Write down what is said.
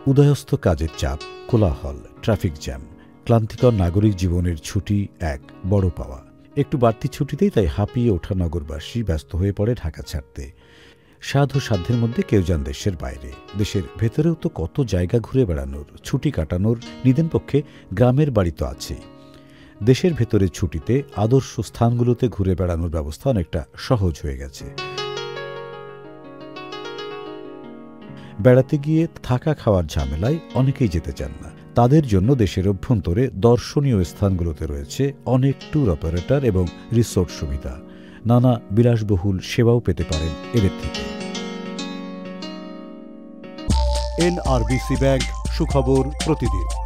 উদয়স্ত কাজের চাপ, কোলাহল, ট্রাফিক জ্যাম, ক্লান্তিকর নাগরিক জীবনের ছুটি এক বড় পাওয়া। একটু বাড়তি ছুটিতেই তাই হাঁপিয়ে ওঠা নগরবাসী ব্যস্ত হয়ে পড়ে ঢাকা ছাড়তে। সাধ ও সাধ্যের মধ্যে কেউ যান দেশের বাইরে, দেশের ভেতরেও তো কত জায়গা ঘুরে বেড়ানোর, ছুটি কাটানোর নিদেন পক্ষে গ্রামের বাড়ি তো আছেই। দেশের ভেতরে ছুটিতে আদর্শ স্থানগুলোতে ঘুরে বেড়ানোর ব্যবস্থা অনেকটা সহজ হয়ে গেছে। বেড়াতে গিয়ে থাকা খাওয়ার ঝামেলায় অনেকেই যেতে চান না। তাদের জন্য দেশের অভ্যন্তরে দর্শনীয় স্থানগুলোতে রয়েছে অনেক ট্যুর অপারেটর এবং রিসোর্ট সুবিধা। নানা বিলাসবহুল সেবাও পেতে পারেন এদের থেকে। NRBC ব্যাংক, সুখবর প্রতিদিন।